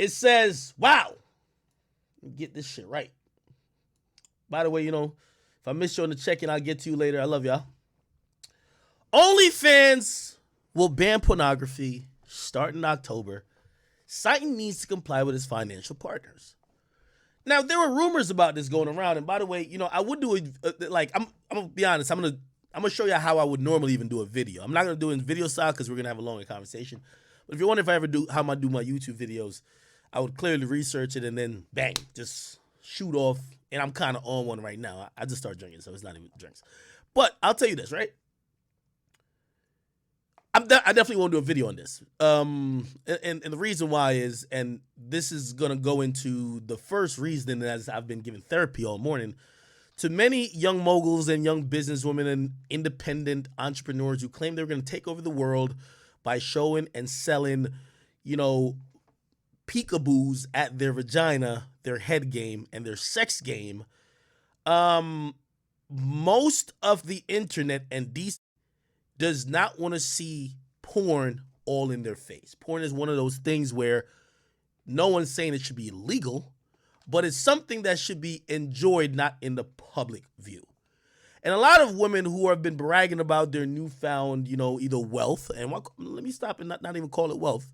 It says, wow, get this shit right. By the way, if I miss you on the check-in, I'll get to you later. I love y'all. OnlyFans will ban pornography starting in October. Site needs to comply with its financial partners. Now, there were rumors about this going around, and by the way, I would do I'm gonna be honest. I'm gonna show you how I would normally even do a video. I'm not gonna do it in video style because we're gonna have a longer conversation. But if you wonder if I ever do how I do my YouTube videos, I would clearly research it and then bang, just shoot off. And I'm kind of on one right now. I just started drinking, so it's not even drinks. But I'll tell you this, right? I definitely want to do a video on this. And the reason why is, and this is going to go into the first reason, as I've been giving therapy all morning, to many young moguls and young businesswomen and independent entrepreneurs who claim they're going to take over the world by showing and selling, peekaboos at their vagina, their head game, and their sex game. Most of the internet and DC does not want to see porn all in their face. Porn is one of those things where no one's saying it should be illegal, but it's something that should be enjoyed, not in the public view. And a lot of women who have been bragging about their newfound, either wealth, and let me stop and not even call it wealth,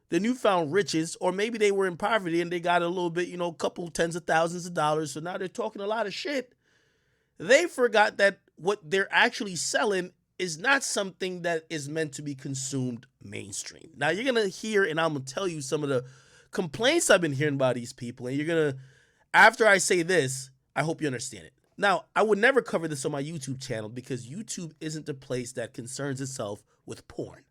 the newfound riches, or maybe they were in poverty and they got a little bit, a couple tens of thousands of dollars, so now they're talking a lot of shit. They forgot that what they're actually selling is not something that is meant to be consumed mainstream. Now, you're going to hear, and I'm going to tell you some of the complaints I've been hearing by these people, and you're going to, after I say this, I hope you understand it. Now, I would never cover this on my YouTube channel because YouTube isn't the place that concerns itself with porn.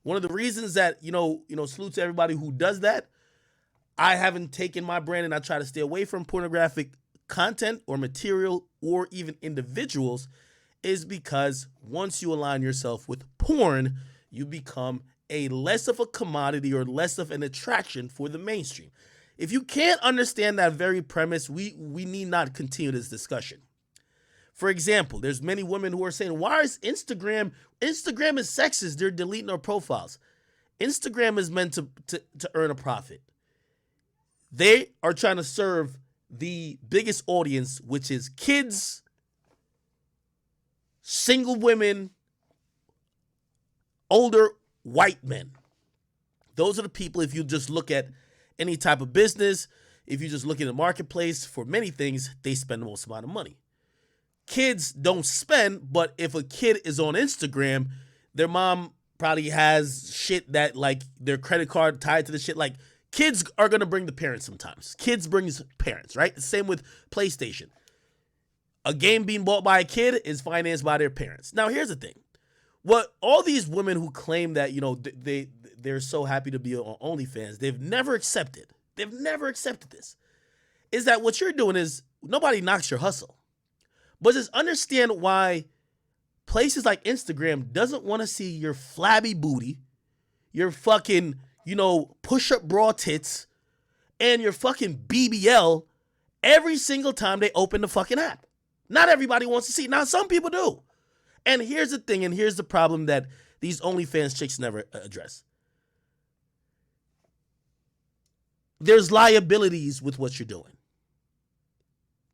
One of the reasons that, salute to everybody who does that, I haven't taken my brand and I try to stay away from pornographic content or material or even individuals, is because once you align yourself with porn, you become a less of a commodity or less of an attraction for the mainstream. If you can't understand that very premise, we need not continue this discussion. For example, there's many women who are saying, why is Instagram is sexist? They're deleting their profiles. Instagram is meant to earn a profit. They are trying to serve the biggest audience, which is kids, single women, older white men. Those are the people, if you just look at any type of business, if you just look at the marketplace, for many things, they spend the most amount of money. Kids don't spend, but if a kid is on Instagram, their mom probably has shit that, like, their credit card tied to the shit. Like, kids are going to bring the parents sometimes. Kids brings parents, right? The same with PlayStation. A game being bought by a kid is financed by their parents. Now, here's the thing. What all these women who claim that, they're so happy to be on OnlyFans, they've never accepted this, is that what you're doing is, nobody knocks your hustle. But just understand why places like Instagram doesn't want to see your flabby booty, your fucking, push-up bra tits, and your fucking BBL every single time they open the fucking app. Not everybody wants to see it. Now, some people do. And here's the thing, and here's the problem that these OnlyFans chicks never address. There's liabilities with what you're doing.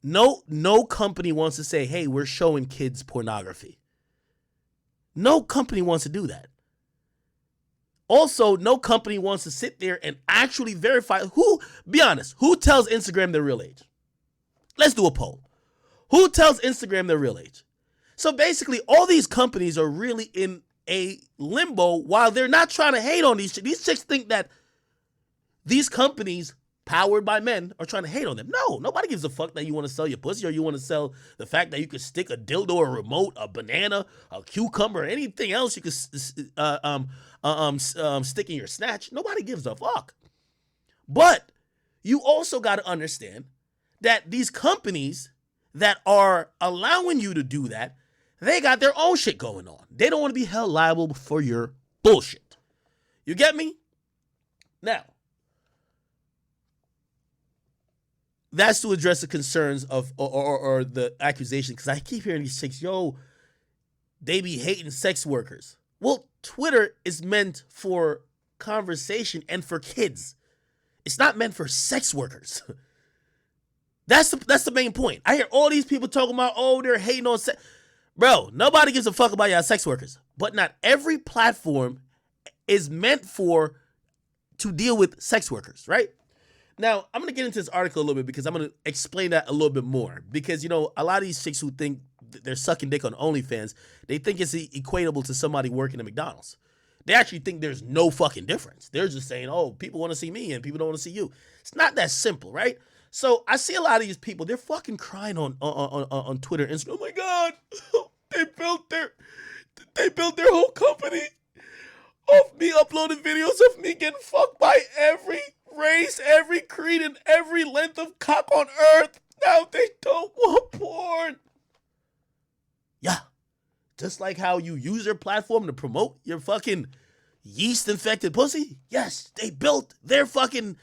No company wants to say, hey, we're showing kids pornography. No company wants to do that. Also, no company wants to sit there and actually verify be honest, who tells Instagram their real age? Let's do a poll. Who tells Instagram their real age? So basically, all these companies are really in a limbo while they're not trying to hate on these chicks. These chicks think that these companies powered by men are trying to hate on them. No, nobody gives a fuck that you want to sell your pussy or you want to sell the fact that you could stick a dildo, a remote, a banana, a cucumber, anything else you could stick in your snatch. Nobody gives a fuck. But you also got to understand that these companies that are allowing you to do that, they got their own shit going on. They don't want to be held liable for your bullshit. You get me? Now, that's to address the concerns of or the accusation, because I keep hearing these chicks, they be hating sex workers. Well, Twitter is meant for conversation and for kids. It's not meant for sex workers. That's the main point. I hear all these people talking about, oh, they're hating on sex. Bro, nobody gives a fuck about y'all sex workers. But not every platform is meant to deal with sex workers, right? Now, I'm going to get into this article a little bit because I'm going to explain that a little bit more. Because, you know, a lot of these chicks who think they're sucking dick on OnlyFans, they think it's equatable to somebody working at McDonald's. They actually think there's no fucking difference. They're just saying, oh, people want to see me and people don't want to see you. It's not that simple, right? So I see a lot of these people, they're fucking crying on Twitter and Instagram. Oh my God, they built their whole company of me uploading videos of me getting fucked by every race, every creed, and every length of cock on earth. Now they don't want porn. Yeah. Just like how you use your platform to promote your fucking yeast-infected pussy. Yes, they built their fucking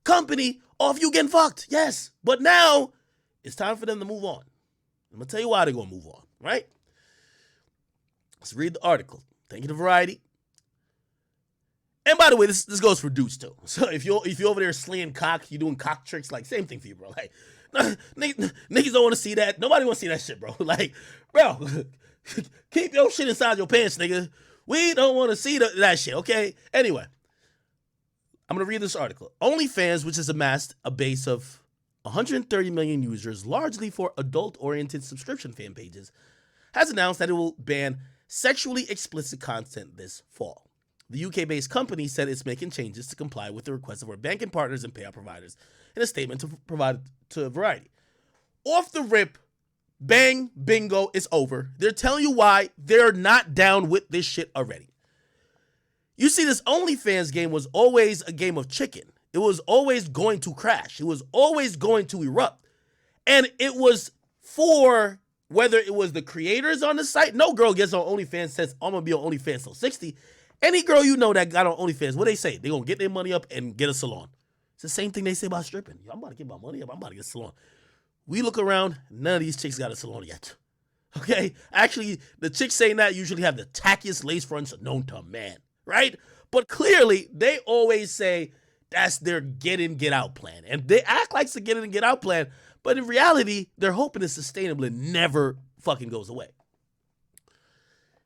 company off you getting fucked. Yes, but now it's time for them to move on. I'm going to tell you why they're going to move on, right? Let's read the article. Thank you to Variety. And by the way, this goes for dudes too. So if you're over there slaying cock, you're doing cock tricks, like same thing for you, bro. Like niggas don't want to see that. Nobody want to see that shit, bro. Like, bro, keep your shit inside your pants, nigga. We don't want to see that shit, okay? Anyway, I'm going to read this article. OnlyFans, which has amassed a base of 130 million users, largely for adult-oriented subscription fan pages, has announced that it will ban sexually explicit content this fall. The UK-based company said it's making changes to comply with the requests of our banking partners and payout providers in a statement to provide to Variety. Off the rip, bang, bingo, it's over. They're telling you why they're not down with this shit already. You see, this OnlyFans game was always a game of chicken. It was always going to crash. It was always going to erupt. And it was for whether it was the creators on the site. No girl gets on OnlyFans says, I'm going to be on OnlyFans till 60. Any girl you know that got on OnlyFans, what they say? They're going to get their money up and get a salon. It's the same thing they say about stripping. I'm about to get my money up. I'm about to get a salon. We look around, none of these chicks got a salon yet. Okay? Actually, the chicks saying that usually have the tackiest lace fronts known to man, right? But clearly, they always say that's their get in, get out plan. And they act like it's a get in and get out plan, but in reality, they're hoping it's sustainable and never fucking goes away.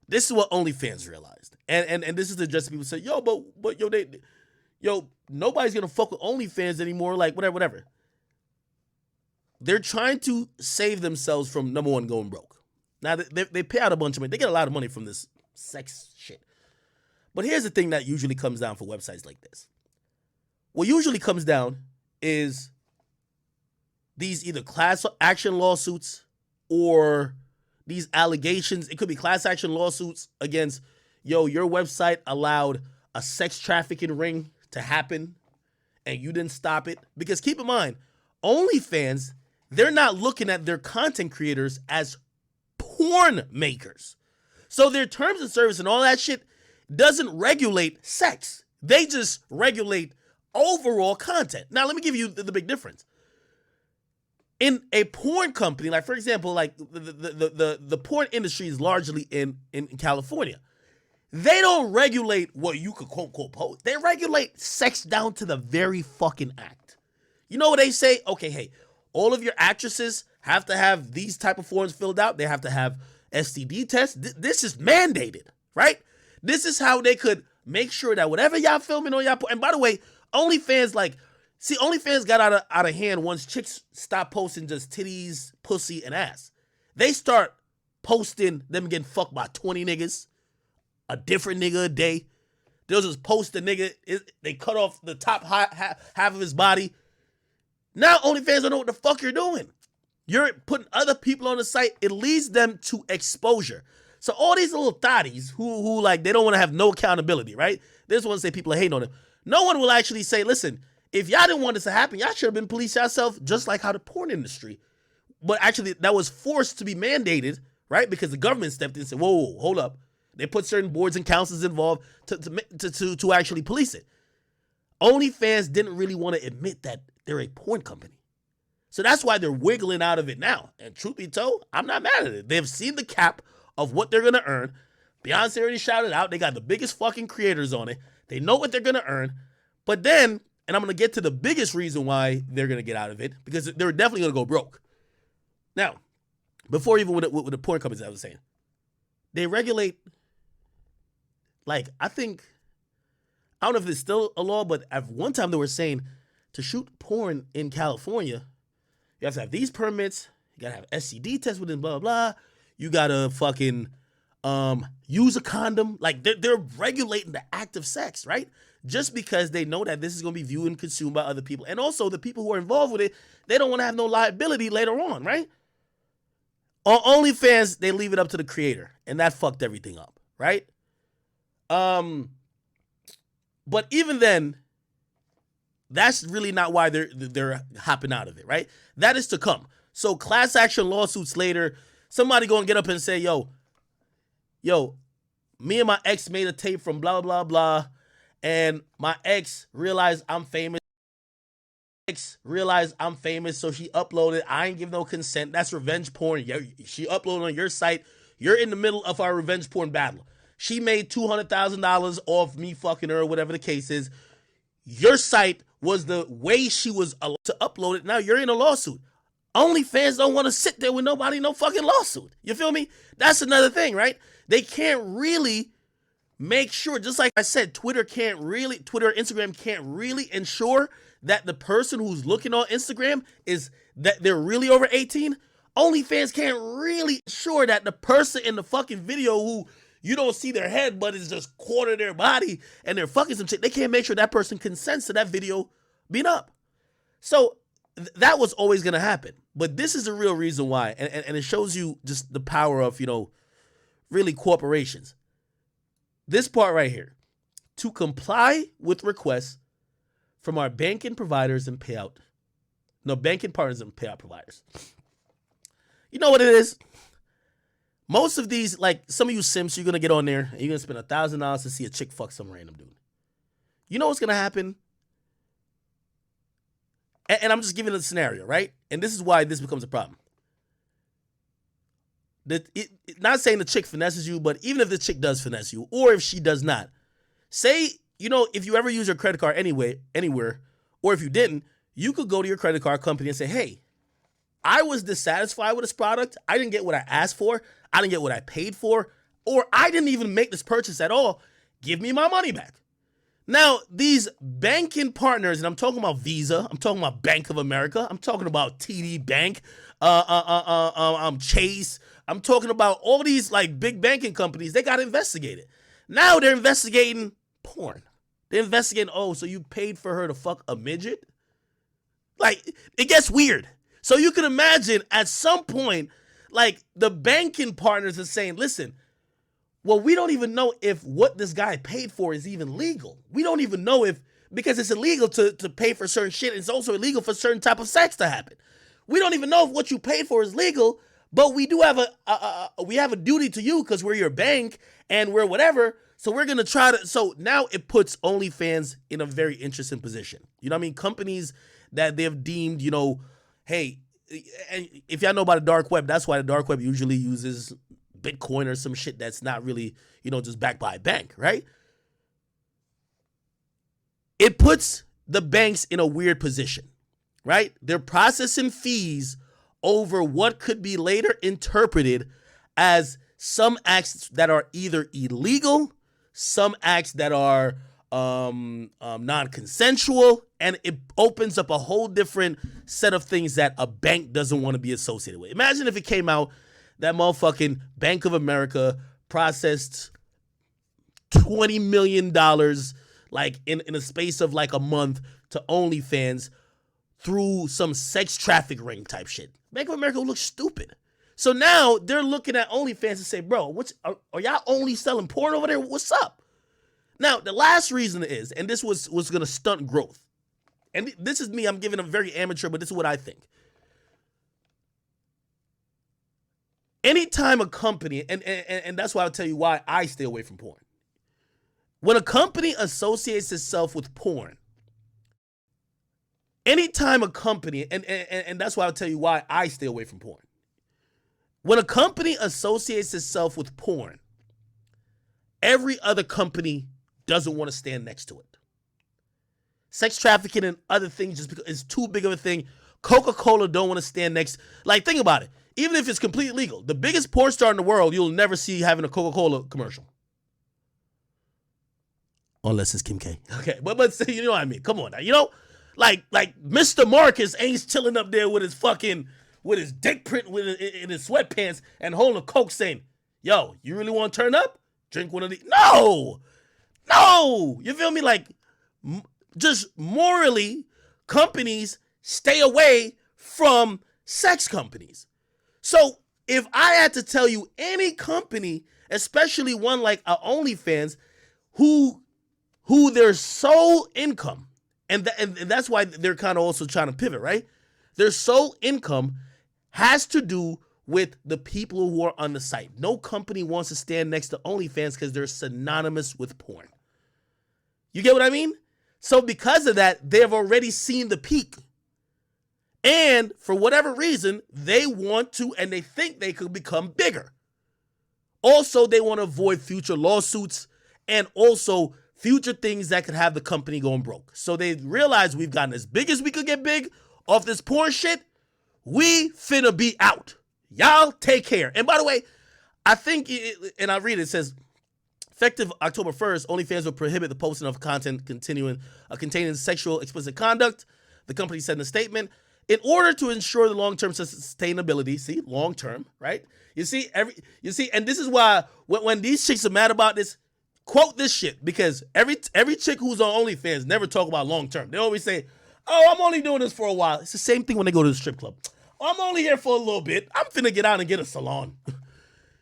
This is what OnlyFans realized. And this is the address people say, yo, but nobody's gonna fuck with OnlyFans anymore, like whatever. They're trying to save themselves from, number one, going broke. Now, they pay out a bunch of money. They get a lot of money from this sex shit. But here's the thing that usually comes down for websites like this. What usually comes down is these either class action lawsuits or these allegations. It could be class action lawsuits against, your website allowed a sex trafficking ring to happen and you didn't stop it. Because keep in mind, OnlyFans, they're not looking at their content creators as porn makers. So their terms of service and all that shit doesn't regulate sex. They just regulate overall content. Now, let me give you the big difference. In a porn company, like for example, like the porn industry is largely in California. They don't regulate what you could quote unquote post. They regulate sex down to the very fucking act. You know what they say? Okay, hey, all of your actresses have to have these type of forms filled out. They have to have STD tests. This is mandated, right? This is how they could make sure that whatever y'all filming on y'all, and by the way, OnlyFans OnlyFans got out of hand once chicks stopped posting just titties, pussy, and ass. They start posting them getting fucked by 20 niggas, a different nigga a day. They'll just post the nigga, they cut off the top half of his body. Now OnlyFans don't know what the fuck you're doing. You're putting other people on the site. It leads them to exposure. So all these little thotties who like, they don't want to have no accountability, right? They just want to say people are hating on them. No one will actually say, listen, if y'all didn't want this to happen, y'all should have been policed yourself, just like how the porn industry. But actually, that was forced to be mandated, right? Because the government stepped in and said, whoa, hold up. They put certain boards and councils involved to actually police it. OnlyFans didn't really want to admit that they're a porn company. So that's why they're wiggling out of it now. And truth be told, I'm not mad at it. They've seen the cap of what they're going to earn. Beyonce already shouted out. They got the biggest fucking creators on it. They know what they're going to earn. But then, And I'm going to get to the biggest reason why they're going to get out of it, because they're definitely going to go broke. Now, before even with the porn companies, I was saying, they regulate, like, I don't know if it's still a law, but at one time they were saying to shoot porn in California, you have to have these permits, you got to have STD tests within blah, blah, blah. You got to fucking use a condom. Like, they're regulating the act of sex, right? Just because they know that this is going to be viewed and consumed by other people. And also the people who are involved with it, they don't want to have no liability later on, right? On OnlyFans, they leave it up to the creator, and that fucked everything up, right? But even then, that's really not why they're hopping out of it, right? That is to come. So class action lawsuits later, somebody going to get up and say, yo, me and my ex made a tape from blah, blah, blah, and my ex realized I'm famous. So she uploaded. I ain't give no consent. That's revenge porn. She uploaded on your site. You're in the middle of our revenge porn battle. She made $200,000 off me fucking her, or whatever the case is. Your site was the way she was allowed to upload it. Now you're in a lawsuit. OnlyFans don't want to sit there with nobody, no fucking lawsuit. You feel me? That's another thing, right? They can't really make sure, just like I said, Twitter or Instagram can't really ensure that the person who's looking on Instagram is that they're really over 18. OnlyFans can't really ensure that the person in the fucking video who you don't see their head but is just quarter their body and they're fucking some shit, they can't make sure that person consents to that video being up. So that was always going to happen. But this is the real reason why. And it shows you just the power of, really corporations. This part right here. To comply with requests from our banking providers and banking partners and payout providers. You know what it is? Most of these, like some of you simps, you're going to get on there and you're going to spend $1,000 to see a chick fuck some random dude. You know what's going to happen? And I'm just giving a scenario, right? And this is why this becomes a problem. Not saying the chick finesses you, but even if the chick does finesse you, or if she does not, say, if you ever use your credit card anywhere, or if you didn't, you could go to your credit card company and say, hey, I was dissatisfied with this product. I didn't get what I asked for. I didn't get what I paid for, or I didn't even make this purchase at all. Give me my money back. Now, these banking partners, and I'm talking about Visa, I'm talking about Bank of America, I'm talking about TD Bank, Chase, I'm talking about all these like big banking companies, they got investigated. Now they're investigating porn. They're investigating, so you paid for her to fuck a midget? Like, it gets weird. So you can imagine at some point, like the banking partners are saying, listen, well, we don't even know if what this guy paid for is even legal. We don't even know because it's illegal to pay for certain shit. It's also illegal for certain type of sex to happen. We don't even know if what you paid for is legal, but we do have a duty to you because we're your bank and we're whatever. So we're going to try to, so now it puts OnlyFans in a very interesting position. You know what I mean? Companies that they've deemed, hey, and if y'all know about the dark web, that's why the dark web usually uses Bitcoin or some shit that's not really, just backed by a bank, right? It puts the banks in a weird position, right? They're processing fees over what could be later interpreted as some acts that are either illegal, some acts that are non-consensual, and it opens up a whole different set of things that a bank doesn't want to be associated with. Imagine if it came out that motherfucking Bank of America processed $20 million like in a space of like a month to OnlyFans through some sex traffic ring type shit. Bank of America looks stupid. So now they're looking at OnlyFans and say, bro, are y'all only selling porn over there? What's up? Now, the last reason is, and this was going to stunt growth. And this is me, I'm giving a very amateur, but this is what I think. Anytime a company, and that's why I'll tell you why I stay away from porn. When a company associates itself with porn, anytime a company, and that's why I'll tell you why I stay away from porn. When a company associates itself with porn, every other company doesn't want to stand next to it. Sex trafficking and other things just because it's too big of a thing. Coca-Cola don't want to stand next. Like, think about it. Even if it's completely legal, the biggest porn star in the world, you'll never see having a Coca-Cola commercial. Unless it's Kim K. Okay, but you know what I mean? Come on now. You know, like Mr. Marcus ain't chilling up there with his dick print in his sweatpants and holding a Coke saying, yo, you really want to turn up? Drink one of these. No. You feel me? Like, just morally, companies stay away from sex companies. So if I had to tell you any company, especially one like OnlyFans, who their sole income, and that's why they're kind of also trying to pivot, right? Their sole income has to do with the people who are on the site. No company wants to stand next to OnlyFans because they're synonymous with porn. You get what I mean? So because of that, they've already seen the peak. And for whatever reason, they want to, and they think they could become bigger. Also, they want to avoid future lawsuits and also future things that could have the company going broke. So they realize we've gotten as big as we could get big off this porn shit. We finna be out. Y'all take care. And by the way, I think, and I read it, it says, effective October 1st, OnlyFans will prohibit the posting of content containing sexual explicit conduct. The company said in a statement, in order to ensure the long-term sustainability, see, long-term, right? You see, and this is why when these chicks are mad about this, quote this shit, because every chick who's on OnlyFans never talk about long-term. They always say, oh, I'm only doing this for a while. It's the same thing when they go to the strip club. I'm only here for a little bit. I'm finna get out and get a salon.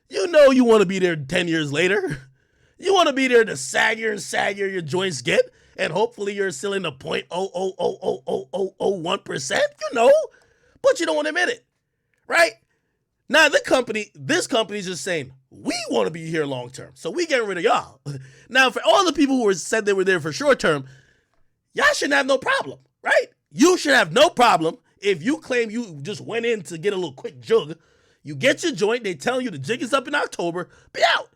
You know you want to be there 10 years later. You want to be there the saggier and saggier your joints get, and hopefully you're still in the 0.0000001%, you know, but you don't want to admit it, right? Now this company's just saying, we want to be here long term, so we getting rid of y'all. Now for all the people who said they were there for short term, y'all shouldn't have no problem, right? You should have no problem if you claim you just went in to get a little quick jug. You get your joint, they tell you the jig is up in October, be out.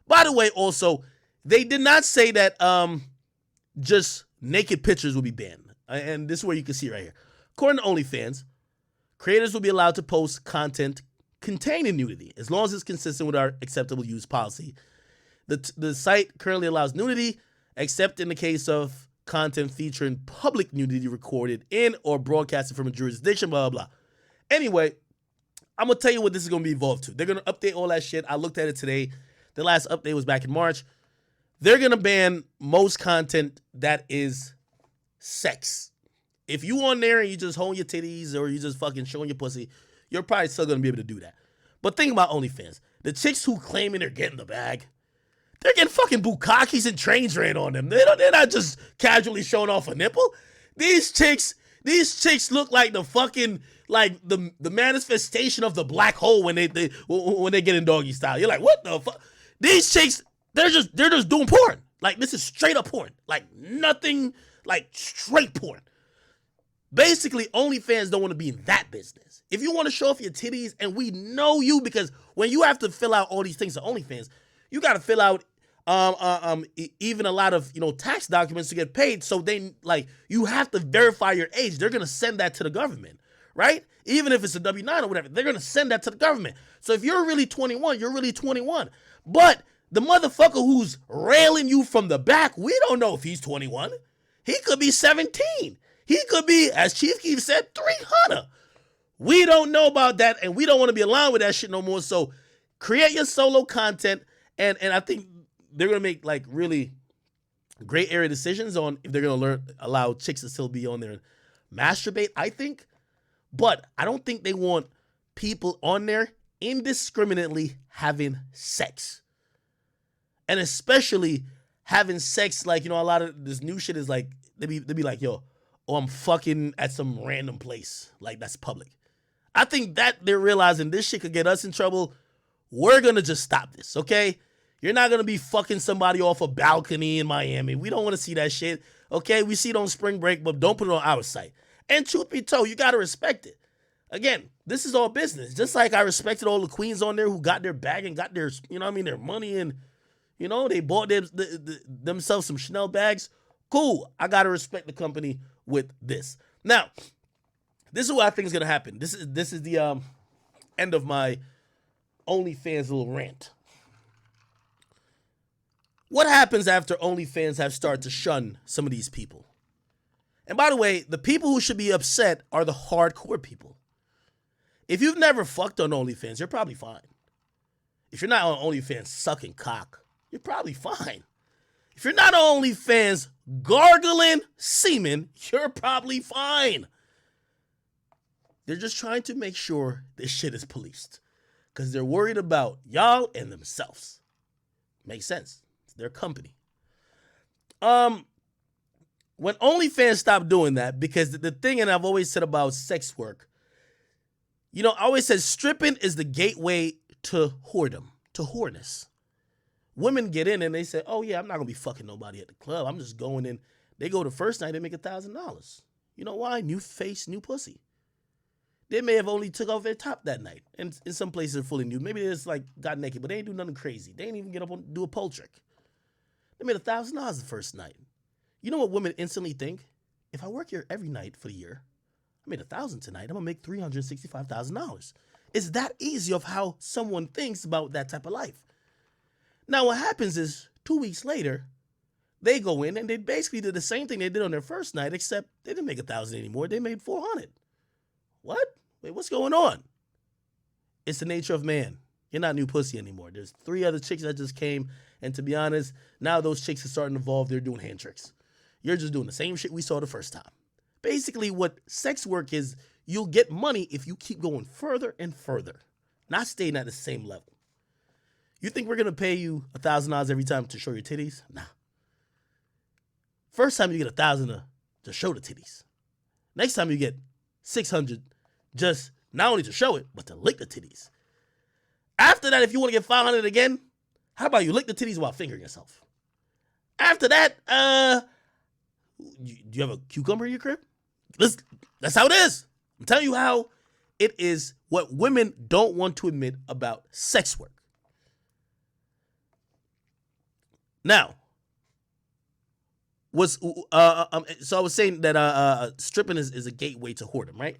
By the way, also, they did not say that just naked pictures will be banned. And this is where you can see right here. According to OnlyFans, creators will be allowed to post content containing nudity as long as it's consistent with our acceptable use policy. The site currently allows nudity, except in the case of content featuring public nudity recorded in or broadcasted from a jurisdiction, blah, blah, blah. Anyway, I'm going to tell you what this is going to be evolved to. They're going to update all that shit. I looked at it today. The last update was back in March. They're going to ban most content that is sex. If you on there and you just holding your titties or you just fucking showing your pussy, you're probably still going to be able to do that. But think about OnlyFans. The chicks who claiming they're getting the bag, they're getting fucking bukakis and trains ran on them. They're not just casually showing off a nipple. These chicks look like the fucking, like the manifestation of the black hole when they get in doggy style. You're like, what the fuck? These chicks, they're just doing porn. Like, this is straight up porn. Like, nothing, like, straight porn. Basically, OnlyFans don't want to be in that business. If you want to show off your titties, and we know you, because when you have to fill out all these things to OnlyFans, you got to fill out even a lot of, tax documents to get paid. So you have to verify your age. They're going to send that to the government, right? Even if it's a W-9 or whatever, they're going to send that to the government. So if you're really 21, you're really 21. But the motherfucker who's railing you from the back, we don't know if he's 21. He could be 17. He could be, as Chief Keef said, 300. We don't know about that, and we don't want to be aligned with that shit no more. So create your solo content, and I think they're going to make like really great area decisions on if they're going to allow chicks to still be on there and masturbate, I think. But I don't think they want people on there indiscriminately having sex. And especially having sex, like, a lot of this new shit is like, they be like, yo, oh, I'm fucking at some random place. Like, that's public. I think that they're realizing this shit could get us in trouble. We're going to just stop this, okay? You're not going to be fucking somebody off a balcony in Miami. We don't want to see that shit, okay? We see it on spring break, but don't put it on our site. And truth be told, you got to respect it. Again, this is all business. Just like I respected all the queens on there who got their bag and got their, their money and, they bought themselves some Chanel bags. Cool. I gotta respect the company with this. Now, this is what I think is gonna happen. This is the end of my OnlyFans little rant. What happens after OnlyFans have started to shun some of these people? And by the way, the people who should be upset are the hardcore people. If you've never fucked on OnlyFans, you're probably fine. If you're not on OnlyFans sucking cock, you're probably fine. If you're not on OnlyFans gargling semen, you're probably fine. They're just trying to make sure this shit is policed. Because they're worried about y'all and themselves. Makes sense. It's their company. When OnlyFans stopped doing that, because the thing, and I've always said about sex work, I always said stripping is the gateway to whoredom, to whoreness. Women get in and they say, oh yeah, I'm not going to be fucking nobody at the club. I'm just going in. They go the first night, they make $1,000. You know why? New face, new pussy. They may have only took off their top that night. And in some places they're fully nude. Maybe they just got naked, but they ain't do nothing crazy. They ain't even get up and do a pole trick. They made $1,000 the first night. You know what women instantly think? If I work here every night for the year, I made $1,000 tonight, I'm gonna make $365,000. It's that easy of how someone thinks about that type of life. Now what happens is 2 weeks later, they go in and they basically did the same thing they did on their first night, except they didn't make $1,000 anymore. They made $400. What? Wait, what's going on? It's the nature of man. You're not new pussy anymore. There's 3 other chicks that just came, and to be honest, now those chicks are starting to evolve. They're doing hand tricks. You're just doing the same shit we saw the first time. Basically, what sex work is, you'll get money if you keep going further and further, not staying at the same level. You think we're going to pay you $1,000 every time to show your titties? Nah. First time you get $1,000 to show the titties. Next time you get $600 just not only to show it, but to lick the titties. After that, if you want to get $500 again, how about you lick the titties while fingering yourself? After that, do you have a cucumber in your crib? That's how it is. I'm telling you how it is, what women don't want to admit about sex work. Now, so I was saying that stripping is a gateway to whoredom, right?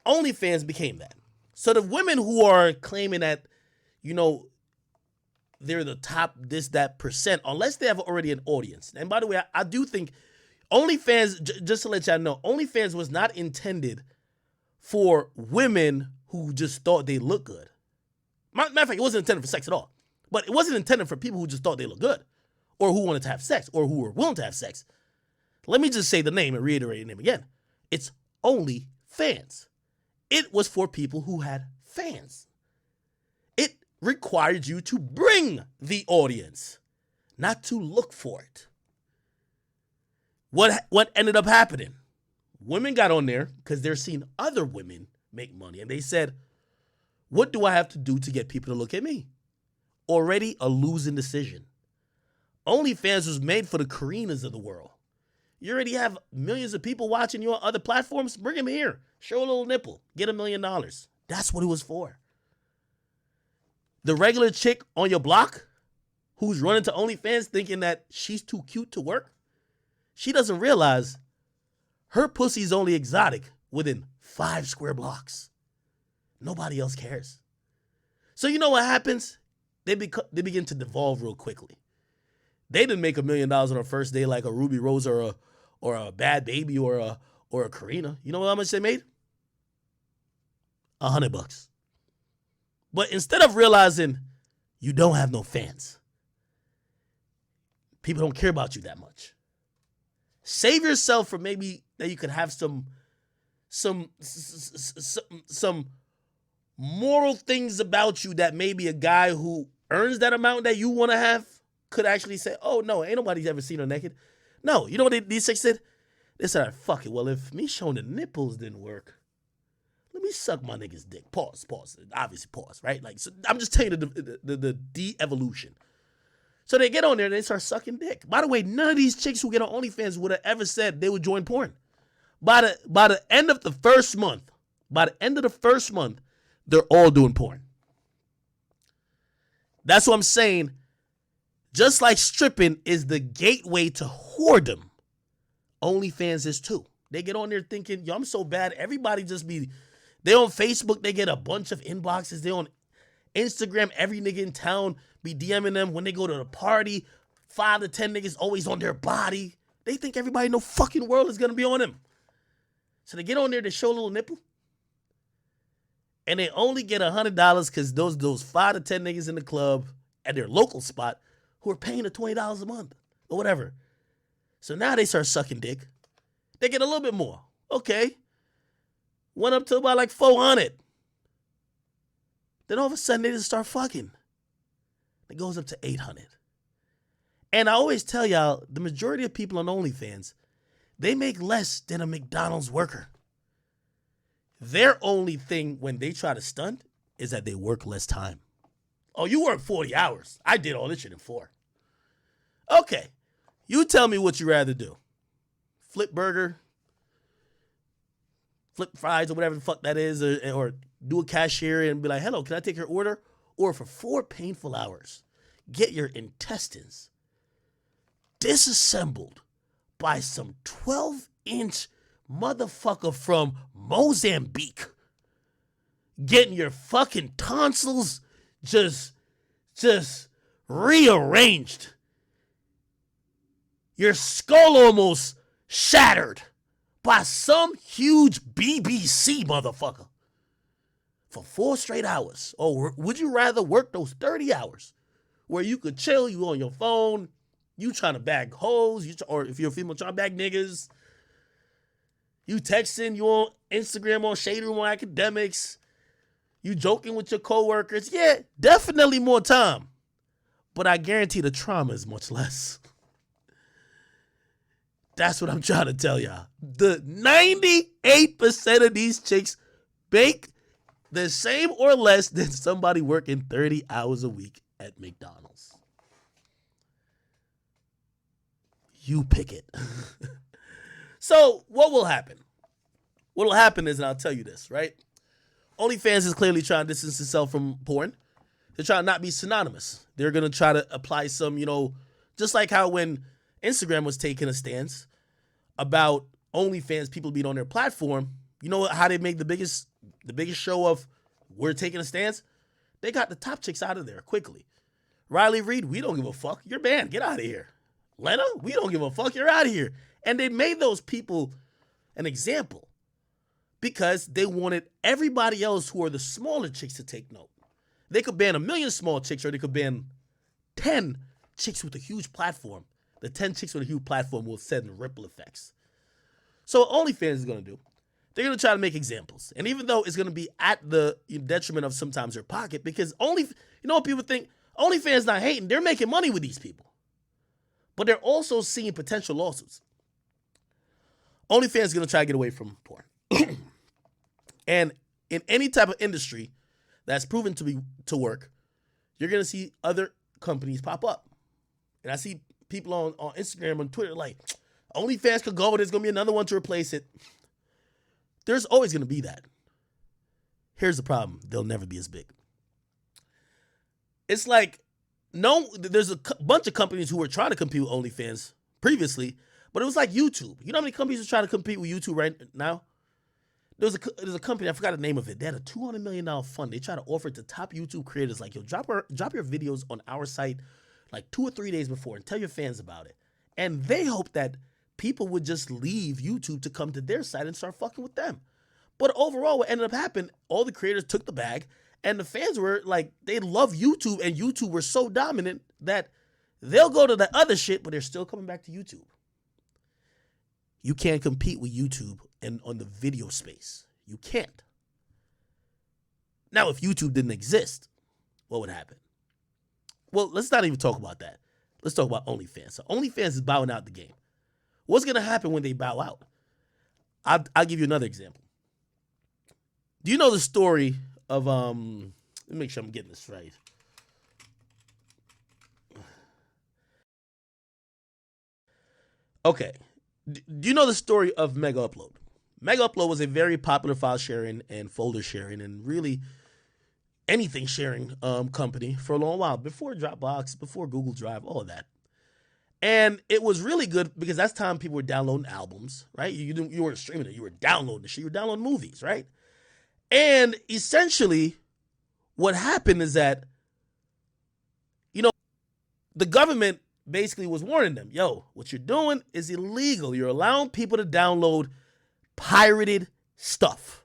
OnlyFans became that. So the women who are claiming that, they're the top that percent, unless they have already an audience. And by the way, I do think OnlyFans, just to let y'all know, OnlyFans was not intended for women who just thought they look good. Matter of fact, it wasn't intended for sex at all. But it wasn't intended for people who just thought they looked good, or who wanted to have sex, or who were willing to have sex. Let me just say the name and reiterate the name again. It's OnlyFans. It was for people who had fans. It required you to bring the audience, not to look for it. What ended up happening? Women got on there because they're seeing other women make money. And they said, what do I have to do to get people to look at me? Already a losing decision. OnlyFans was made for the Karinas of the world. You already have millions of people watching you on other platforms. Bring them here. Show a little nipple. Get $1 million. That's what it was for. The regular chick on your block who's running to OnlyFans thinking that she's too cute to work, she doesn't realize her pussy's only exotic within 5 square blocks. Nobody else cares. So you know what happens? They begin to devolve real quickly. They didn't make $1 million on their first day like a Ruby Rose or a Bad Baby or a Karina. You know how much they made? $100. But instead of realizing you don't have no fans, people don't care about you that much. Save yourself for maybe that you could have some moral things about you that maybe a guy who earns that amount that you want to have could actually say, oh, no, ain't nobody ever seen her naked. No, you know what these chicks did? They said, fuck it. Well, if me showing the nipples didn't work, let me suck my nigga's dick. Pause. Obviously, pause, right? Like, so I'm just telling you the de-evolution. So they get on there and they start sucking dick. By the way, none of these chicks who get on OnlyFans would have ever said they would join porn. By the end of the first month, they're all doing porn. That's what I'm saying. Just like stripping is the gateway to whoredom, OnlyFans is too. They get on there thinking, yo, I'm so bad. Everybody just be, they on Facebook, they get a bunch of inboxes. They on Instagram, every nigga in town be DMing them when they go to the party. 5 to 10 niggas always on their body. They think everybody in the fucking world is gonna be on them. So they get on there to show a little nipple. And they only get $100 because those 5 to 10 niggas in the club at their local spot who are paying the $20 a month or whatever. So now they start sucking dick. They get a little bit more. Okay. Went up to about like 400. Then all of a sudden they just start fucking. It goes up to 800. And I always tell y'all, the majority of people on OnlyFans, they make less than a McDonald's worker. Their only thing when they try to stunt is that they work less time. Oh, you work 40 hours. I did all this shit in 4. Okay. You tell me what you rather do. Flip burger, flip fries, or whatever the fuck that is, or do a cashier and be like, hello, can I take your order? Or for 4 painful hours, get your intestines disassembled by some 12-inch motherfucker from Mozambique. Getting your fucking tonsils just rearranged. Your skull almost shattered by some huge BBC motherfucker for 4 straight hours. Or would you rather work those 30 hours where you could chill, you on your phone, you trying to bag hoes, or if you're a female, trying to bag niggas, you texting, you on Instagram, on Shade Room, on Academics, you joking with your coworkers. Yeah, definitely more time. But I guarantee the trauma is much less. That's what I'm trying to tell y'all. The 98% of these chicks make the same or less than somebody working 30 hours a week at McDonald's. You pick it. So what will happen? What will happen is, and I'll tell you this, right? OnlyFans is clearly trying to distance itself from porn. They're trying to not be synonymous. They're going to try to apply some, just like how when Instagram was taking a stance about OnlyFans, people being on their platform, you know how they make the biggest show of we're taking a stance? They got the top chicks out of there quickly. Riley Reid, we don't give a fuck. You're banned. Get out of here. Lena, we don't give a fuck. You're out of here. And they made those people an example because they wanted everybody else who are the smaller chicks to take note. They could ban 1 million small chicks, or they could ban 10 chicks with a huge platform. The 10 chicks with a huge platform will send ripple effects. So what OnlyFans is going to do, they're going to try to make examples. And even though it's going to be at the detriment of sometimes their pocket, because what people think, OnlyFans not hating, they're making money with these people. But they're also seeing potential lawsuits. OnlyFans is going to try to get away from porn. And in any type of industry that's proven to work, you're going to see other companies pop up. And I see people on Instagram, on Twitter, like, OnlyFans could go, there's going to be another one to replace it. There's always going to be that. Here's the problem. They'll never be as big. It's like, there's a bunch of companies who were trying to compete with OnlyFans previously, but it was like YouTube. You know how many companies are trying to compete with YouTube right now? There's a company, I forgot the name of it. They had a $200 million fund. They try to offer it to top YouTube creators, like, yo, drop your videos on our site like 2 or 3 days before and tell your fans about it. And they hope that people would just leave YouTube to come to their site and start fucking with them. But overall, what ended up happening, all the creators took the bag, and the fans were like, they love YouTube, and YouTube were so dominant that they'll go to the other shit, but they're still coming back to YouTube. You can't compete with YouTube and on the video space. You can't. Now, if YouTube didn't exist, what would happen? Well, let's not even talk about that. Let's talk about OnlyFans. So OnlyFans is bowing out the game. What's going to happen when they bow out? I'll give you another example. Do you know the story of, let me make sure I'm getting this right. Okay. Do you know the story of Mega Upload? Mega Upload was a very popular file sharing and folder sharing and really anything sharing company for a long while, before Dropbox, before Google Drive, all of that. And it was really good because that's time people were downloading albums, right? You weren't streaming it, you were downloading the shit, you were downloading movies, right? And essentially, what happened is that, the government basically was warning them, yo, what you're doing is illegal. You're allowing people to download pirated stuff.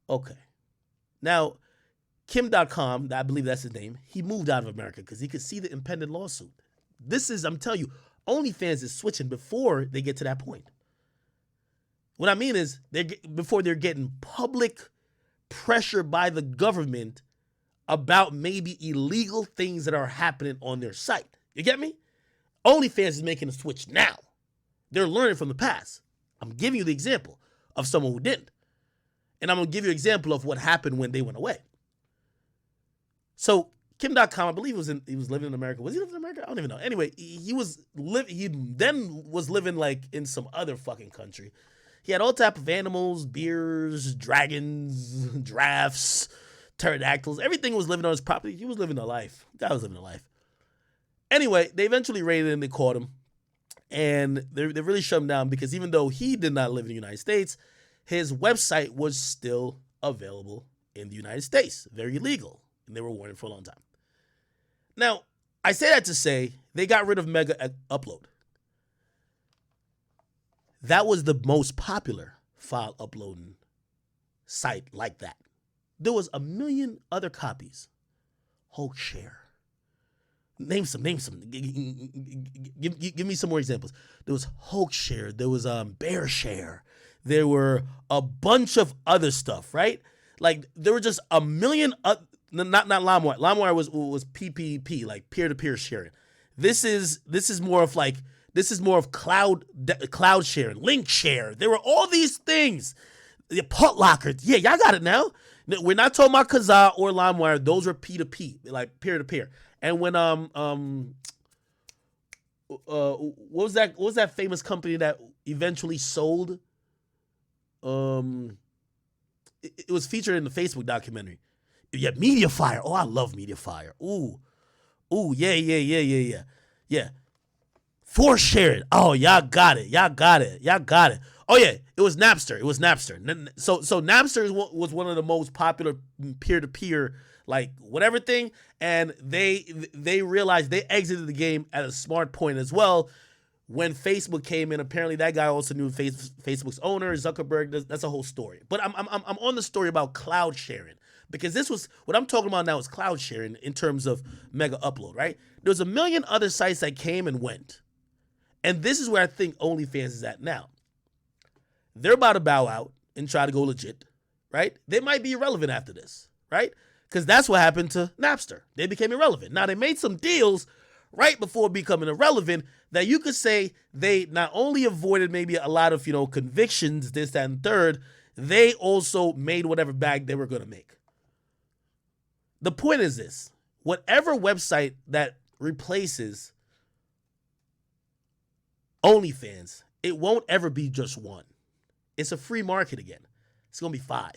Okay. Now, Kim.com, I believe that's his name, he moved out of America because he could see the impending lawsuit. I'm telling you, OnlyFans is switching before they get to that point. What I mean is, before they're getting public pressure by the government about maybe illegal things that are happening on their site. You get me? OnlyFans is making a switch now. They're learning from the past. I'm giving you the example of someone who didn't. And I'm going to give you an example of what happened when they went away. So, Kim.com, I believe he was living in America. Was he living in America? I don't even know. Anyway, he then was living like in some other fucking country. He had all type of animals, bears, dragons, giraffes, pterodactyls. Everything was living on his property. He was living a life. The guy was living a life. Anyway, they eventually raided him. They caught him. And they really shut him down because even though he did not live in the United States, his website was still available in the United States. Very legal. And they were warned for a long time. Now, I say that to say they got rid of Mega Upload. That was the most popular file uploading site like that. There was 1 million other copies. Hulkshare. Name some. Give me some more examples. There was Hulkshare. There was Bearshare. There were a bunch of other stuff, right? Like there were just 1 million. Not LimeWire. LimeWire was PPP, like peer-to-peer sharing. This is more of cloud sharing, link share. There were all these things. The Putlocker. Yeah, y'all got it now. We're not talking about Kazaa or LimeWire. Those were P2P, like peer-to-peer. And when what was that famous company that eventually sold? It was featured in the Facebook documentary. Yeah, Mediafire. Oh, I love Mediafire. Ooh, yeah. For sharing. Oh, y'all got it. Oh yeah, it was Napster. So Napster was one of the most popular peer-to-peer, like whatever thing, and they realized they exited the game at a smart point as well. When Facebook came in, apparently that guy also knew Facebook's owner, Zuckerberg. That's a whole story. But I'm on the story about cloud sharing because this was what I'm talking about now is cloud sharing in terms of Mega Upload, right? There's 1 million other sites that came and went, and this is where I think OnlyFans is at now. They're about to bow out and try to go legit, right? They might be irrelevant after this, right? Because that's what happened to Napster. They became irrelevant. Now, they made some deals right before becoming irrelevant that you could say they not only avoided maybe a lot of, convictions, this, that, and third, they also made whatever bag they were going to make. The point is this. Whatever website that replaces OnlyFans, it won't ever be just one. It's a free market again. It's going to be 5.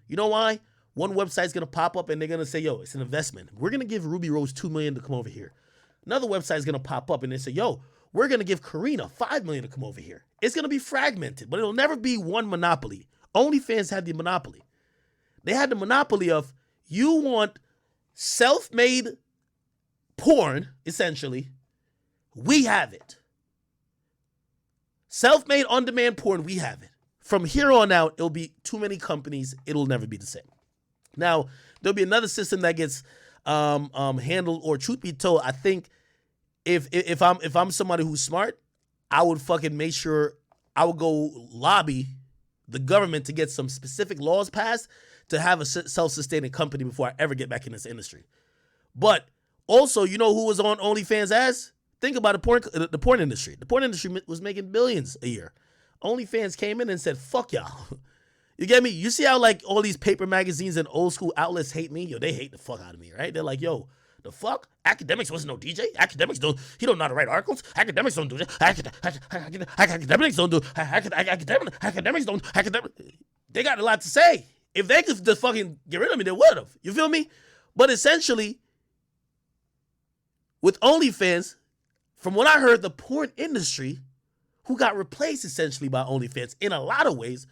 You know why? One website's going to pop up and they're going to say, yo, it's an investment. We're going to give Ruby Rose $2 million to come over here. Another website's going to pop up and they say, yo, we're going to give Karina $5 million to come over here. It's going to be fragmented, but it'll never be one monopoly. OnlyFans had the monopoly. They had the monopoly of you want self-made porn, essentially. We have it. Self-made on-demand porn, we have it. From here on out, it'll be too many companies. It'll never be the same. Now, there'll be another system that gets handled, or truth be told, I think if I'm somebody who's smart, I would fucking make sure I would go lobby the government to get some specific laws passed to have a self-sustaining company before I ever get back in this industry. But also, you know who was on OnlyFans ass? Think about the porn industry. The porn industry was making billions a year. OnlyFans came in and said, fuck y'all. You get me? You see how like all these paper magazines and old school outlets hate me? Yo, they hate the fuck out of me, right? They're like, yo, the fuck? Akademiks wasn't no DJ. He don't know how to write articles. Akademiks don't do that. Akademiks don't do. Academics don't. They got a lot to say. If they could just fucking get rid of me, they would have. You feel me? But essentially, With OnlyFans, from what I heard, the porn industry, who got replaced essentially by OnlyFans in a lot of ways,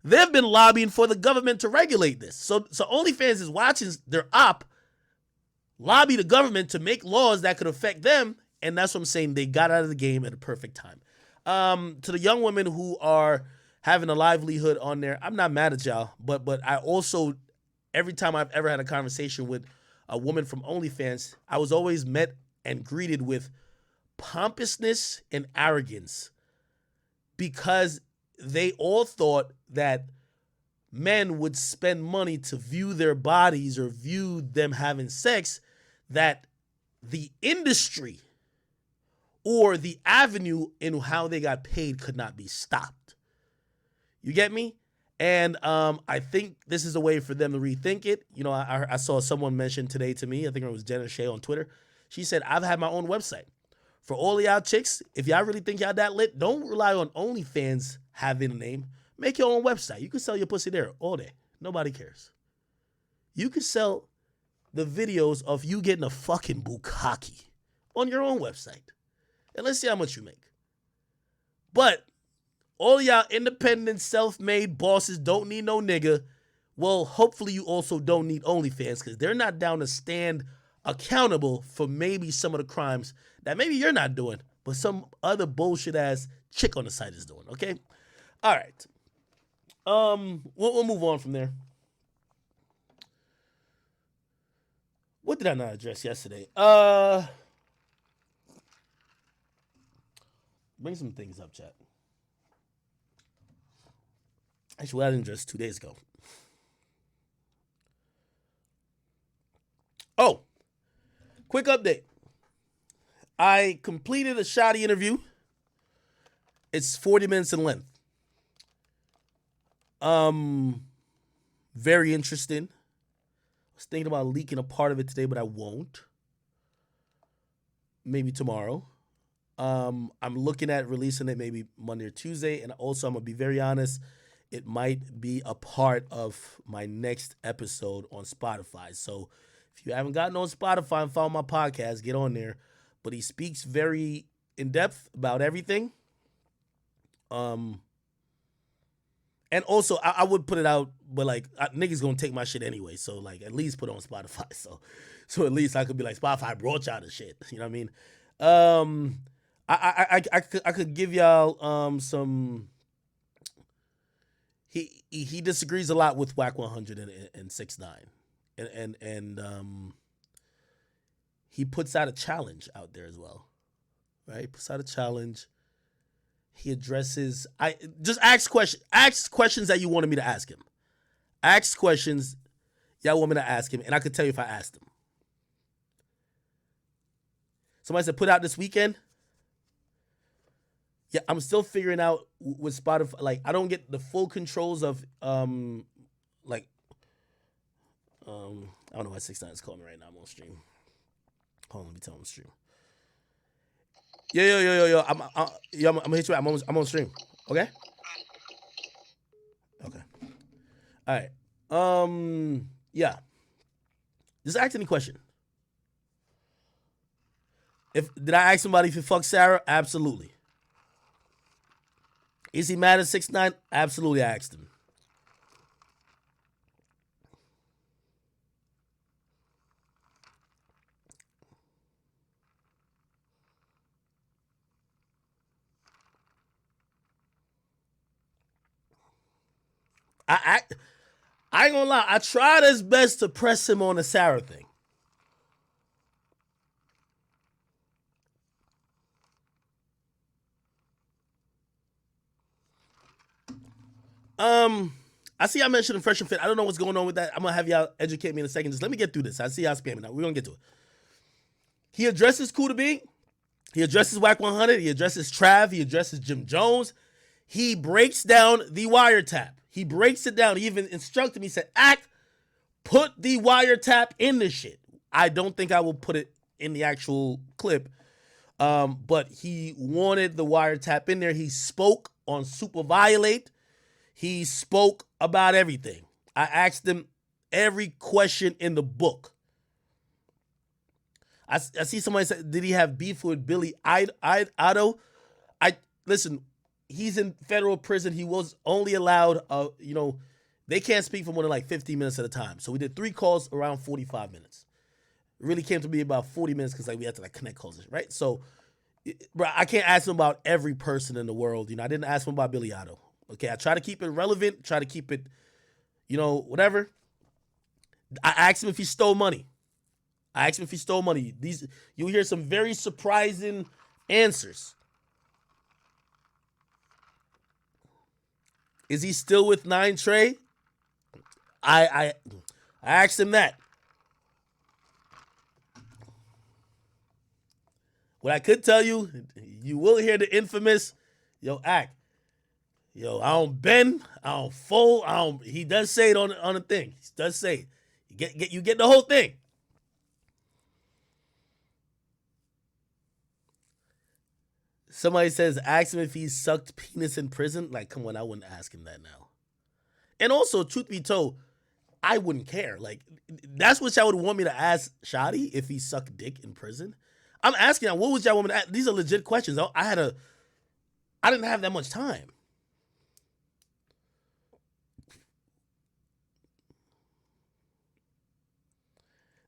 they've been lobbying for the government to regulate this. So OnlyFans is watching their op lobby the government to make laws that could affect them, and that's what I'm saying. They got out of the game at a perfect time. To the young women who are having a livelihood on there, I'm not mad at y'all, but I also, every time I've ever had a conversation with a woman from OnlyFans, I was always met and greeted with pompousness and arrogance, because they all thought that men would spend money to view their bodies or view them having sex, that the industry or the avenue in how they got paid could not be stopped. You get me? And I think this is a way for them to rethink it. You know, I saw someone mention today to me, I think it was Jenna Shea on Twitter. She said, I've had my own website. For all of y'all chicks, if y'all really think y'all that lit, don't rely on OnlyFans having a name. Make your own website. You can sell your pussy there all day. Nobody cares. You can sell the videos of you getting a fucking bukkake on your own website. And let's see how much you make. But all y'all independent, self-made bosses don't need no nigga. Well, hopefully you also don't need OnlyFans, because they're not down to stand accountable for maybe some of the crimes that maybe you're not doing, but some other bullshit ass chick on the site is doing, okay? All right. We'll move on from there. What did I not address yesterday? Bring some things up, chat. Actually, what I didn't address 2 days ago. Oh, quick update. I completed a shoddy interview. It's 40 minutes in length. Very interesting. I was thinking about leaking a part of it today, but I won't. Maybe tomorrow. I'm looking at releasing it maybe Monday or Tuesday, and also I'm gonna be very honest, it might be a part of my next episode on Spotify. So if you haven't gotten on Spotify and found my podcast, get on there. But he speaks very in depth about everything. And also I would put it out, but like niggas gonna take my shit anyway. So like at least put it on Spotify. So at least I could be like, Spotify brought y'all the shit. You know what I mean? I could give y'all some. He disagrees a lot with Whack 100 and 6ix9ine, and he puts out a challenge out there as well, right? Puts out a challenge. He addresses. I just ask questions that you wanted me to ask him. Ask questions y'all want me to ask him, and I could tell you if I asked him. Somebody said put out this weekend. Yeah, I'm still figuring out with Spotify. Like, I don't get the full controls of I don't know why 6ix9ine is calling me right now. I'm on stream. Hold on, let me tell him on stream. Yo. I'm gonna hit you. I'm on stream. Okay. Okay. All right. Yeah. Just ask any question. Did I ask somebody if he fucked Sarah? Absolutely. Is he mad at 6ix9ine? Absolutely, I asked him. I ain't gonna lie. I tried his best to press him on the Sarah thing. I see I mentioned Fresh and Fit. I don't know what's going on with that. I'm gonna have y'all educate me in a second. Just let me get through this. I see y'all spamming now. We're gonna get to it. He addresses Cool to Be. He addresses Whack 100. He addresses Trav. He addresses Jim Jones. He breaks down the wiretap. He breaks it down. He even instructed me. He said, put the wiretap in this shit. I don't think I will put it in the actual clip. But he wanted the wiretap in there. He spoke on Super Violate. He spoke about everything. I asked him every question in the book. I see somebody say, did he have beef with Billy Otto? Listen, he's in federal prison. He was only allowed, they can't speak for more than like 15 minutes at a time. So we did 3 calls around 45 minutes. It really came to be about 40 minutes because we had to connect calls, right? So, bro, I can't ask him about every person in the world. I didn't ask him about Billy Otto. Okay, I try to keep it relevant, try to keep it, whatever. I asked him if he stole money. You'll hear some very surprising answers. Is he still with 9 Trey? I asked him that. What I could tell you, you will hear the infamous, Act. I don't bend, I don't fold, he does say it on the thing. He does say it. You get the whole thing. Somebody says, ask him if he sucked penis in prison. Like, come on, I wouldn't ask him that now. And also, truth be told, I wouldn't care. Like, that's what y'all would want me to ask Shadi, if he sucked dick in prison. I'm asking y'all, what would y'all want me to ask? These are legit questions. I didn't have that much time.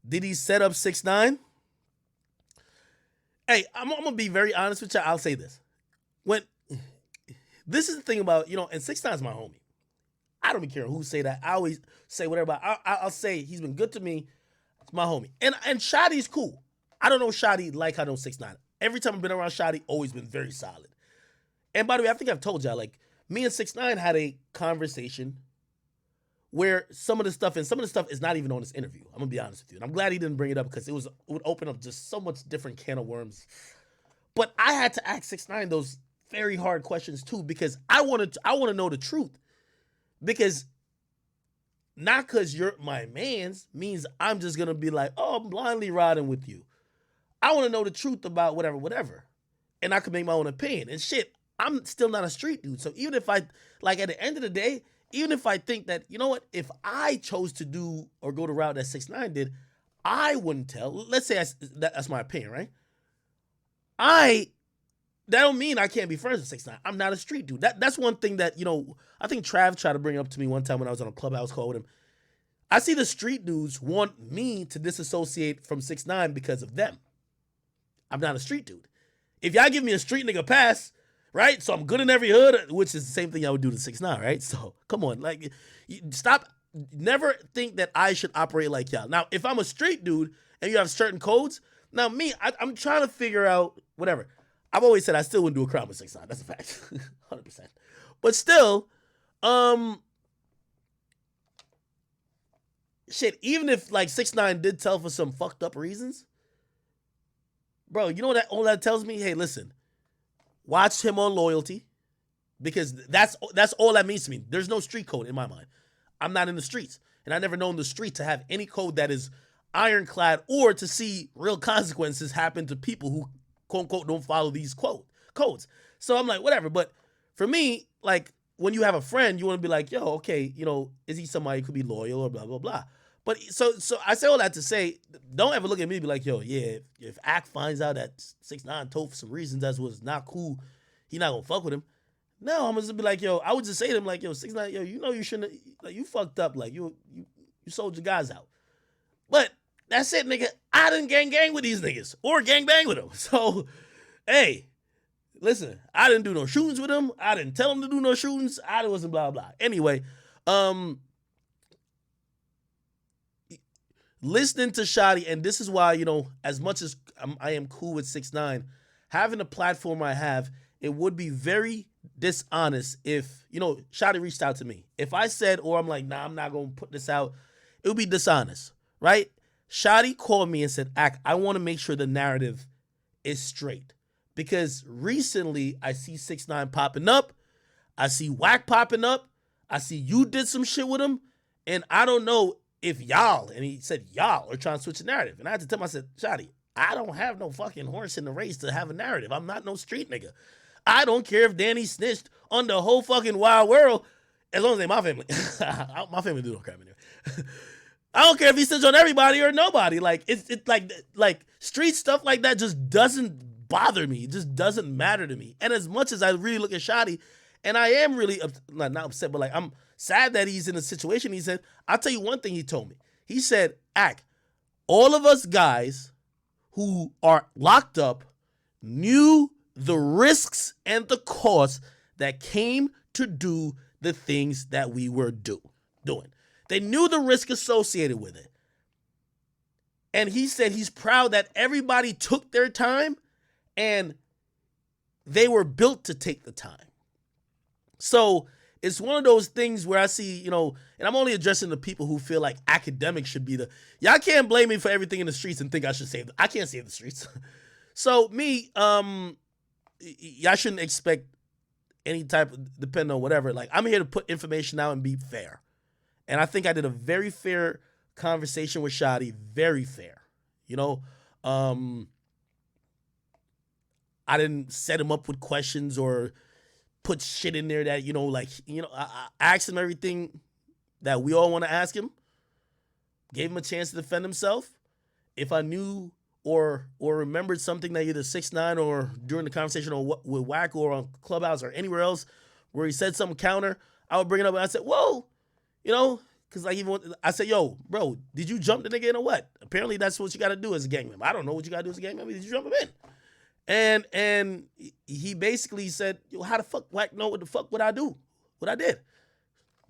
Did he set up 6ix9ine? Hey, I'm gonna be very honest with you. I'll say this: this is the thing about and 6ix9ine's my homie. I don't even care who say that. I always say whatever. I'll say he's been good to me. It's my homie, and Shadi's cool. I don't know Shadi like I know 6ix9ine. Every time I've been around Shadi, always been very solid. And by the way, I think I've told y'all, like, me and 6ix9ine had a conversation where some of the stuff is not even on this interview. I'm gonna be honest with you. And I'm glad he didn't bring it up because it would open up just so much different can of worms. But I had to ask 6ix9ine those very hard questions too, because I want to know the truth. Because not because you're my man's means I'm just gonna be like, oh, I'm blindly riding with you. I want to know the truth about whatever. And I can make my own opinion. And shit, I'm still not a street dude. So even if at the end of the day, even if I think that, if I chose to do or go the route that 6ix9ine did, I wouldn't tell. Let's say that's my opinion, right? That don't mean I can't be friends with 6ix9ine. I'm not a street dude. That's one thing that, I think Trav tried to bring up to me one time when I was on a Clubhouse call with him. I see the street dudes want me to disassociate from 6ix9ine because of them. I'm not a street dude. If y'all give me a street nigga pass, right? So I'm good in every hood, which is the same thing I would do to 6ix9ine, right? So come on, like, stop. Never think that I should operate like y'all. Now, if I'm a street dude and you have certain codes, now me, I'm trying to figure out whatever. I've always said I still wouldn't do a crime with 6ix9ine. That's a fact, 100%. But still, shit. Even if like 6ix9ine did tell for some fucked up reasons, bro, you know what all that tells me? Hey, listen. Watch him on loyalty, because that's all that means to me. There's no street code in my mind. I'm not in the streets, and I never known the street to have any code that is ironclad or to see real consequences happen to people who, quote unquote, don't follow these codes. So I'm like, whatever. But for me, like, when you have a friend, you want to be like, yo, okay, is he somebody who could be loyal or blah, blah, blah. But so I say all that to say, don't ever look at me and be like, yo, yeah, if Ack finds out that 6ix9ine told for some reasons that was not cool, he not gonna fuck with him. No, I'm just be like, yo, I would just say to him like, yo, 6ix9ine, yo, you shouldn't, like, you fucked up, like, you sold your guys out. But that's it, nigga. I didn't gang with these niggas or gang bang with them. So, hey, listen, I didn't do no shootings with them. I didn't tell them to do no shootings. I wasn't blah blah. Anyway, listening to Shadi, and this is why, as much as I am cool with 6ix9ine, having the platform I have, it would be very dishonest if, Shadi reached out to me. If I said, or I'm like, nah, I'm not going to put this out, it would be dishonest, right? Shadi called me and said, Ack, I want to make sure the narrative is straight. Because recently, I see 6ix9ine popping up. I see Wack popping up. I see you did some shit with him. And I don't know if y'all, and he said y'all, are trying to switch the narrative. And I had to tell him, I said, Shadi, I don't have no fucking horse in the race to have a narrative. I'm not no street nigga. I don't care if Danny snitched on the whole fucking wild world, as long as they my family. My family do no crap anyway. I don't care if he snitch on everybody or nobody. Like it's like street stuff like that just doesn't bother me. It just doesn't matter to me. And as much as I really look at Shotty, and I am really not upset, but like I'm sad that he's in a situation he's in. I'll tell you one thing he told me. He said, "Ak, all of us guys who are locked up knew the risks and the costs that came to do the things that we were doing. They knew the risk associated with it." And he said he's proud that everybody took their time and they were built to take the time. So it's one of those things where I see, you know, and I'm only addressing the people who feel like Akademiks should be y'all can't blame me for everything in the streets and think I should save I can't save the streets. So me, y'all shouldn't expect any type of, depending on whatever. Like, I'm here to put information out and be fair. And I think I did a very fair conversation with Shotty, very fair. You know, I didn't set him up with questions or put shit in there that, you know, like, you know, I asked him everything that we all want to ask him, gave him a chance to defend himself. If I knew or remembered something that either 6ix9ine or during the conversation or with Wack or on Clubhouse or anywhere else where he said something counter, I would bring it up and I said, whoa, you know, because like I said, yo, bro, did you jump the nigga in or what? Apparently that's what you got to do as a gang member. I don't know what you got to do as a gang member. Did you jump him in? And he basically said, yo, how the fuck Wack know what the fuck would I do? What I did.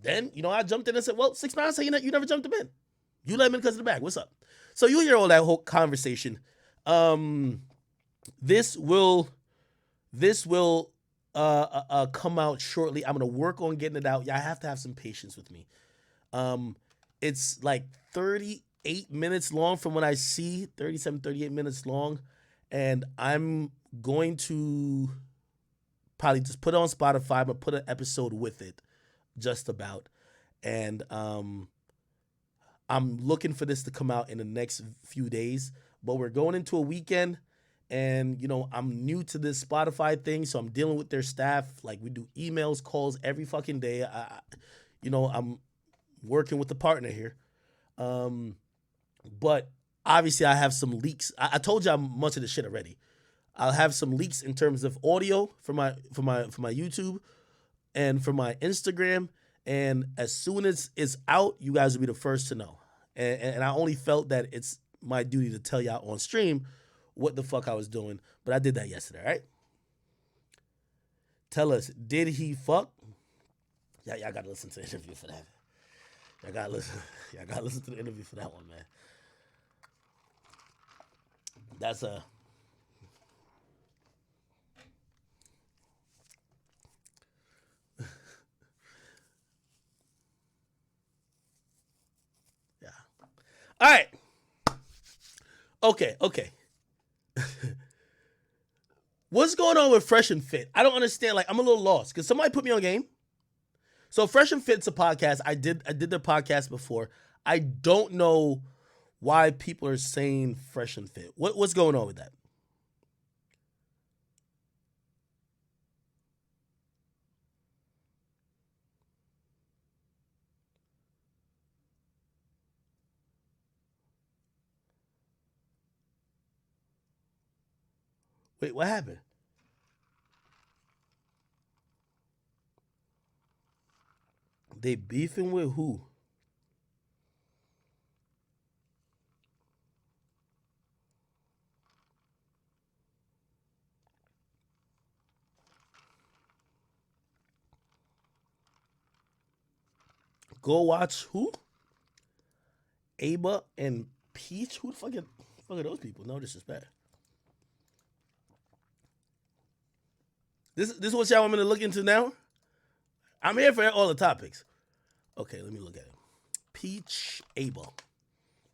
Then, you know, I jumped in and said, well, 6ix9ine said you never jumped him in. You let him in because of the bag. What's up? So you hear all that whole conversation. This will come out shortly. I'm gonna work on getting it out. Y'all have to have some patience with me. It's like 38 minutes long from what I see, 37, 38 minutes long. And I'm going to probably just put it on Spotify, but put an episode with it just about. And I'm looking for this to come out in the next few days, but we're going into a weekend and, you know, I'm new to this Spotify thing. So I'm dealing with their staff. Like, we do emails, calls every fucking day. I'm working with the partner here. But obviously I have some leaks. I told y'all much of the shit already. I'll have some leaks in terms of audio for my YouTube and for my Instagram. And as soon as it's out, you guys will be the first to know. And I only felt that it's my duty to tell y'all on stream what the fuck I was doing. But I did that yesterday, right? Tell us, did he fuck? Y'all gotta listen to the interview for that. Y'all gotta listen to the interview for that one, man. That's a... All right. Okay. What's going on with Fresh and Fit? I don't understand. Like, I'm a little lost because somebody put me on game. So Fresh and Fit's a podcast. I did their podcast before. I don't know why people are saying Fresh and Fit. What's going on with that? Wait, what happened? They beefing with who? Go watch who? Aba and Peach? Who the fuck are those people? No disrespect. This is what y'all want me to look into now? I'm here for all the topics. Okay, let me look at it. Peach, Aba.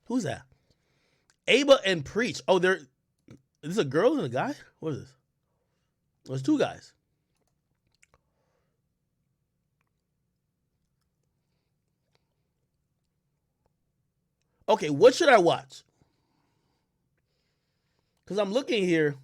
Who's that? Aba and Preach. Oh, is this a girl and a guy? What is this? There's two guys. Okay, what should I watch? Because I'm looking here.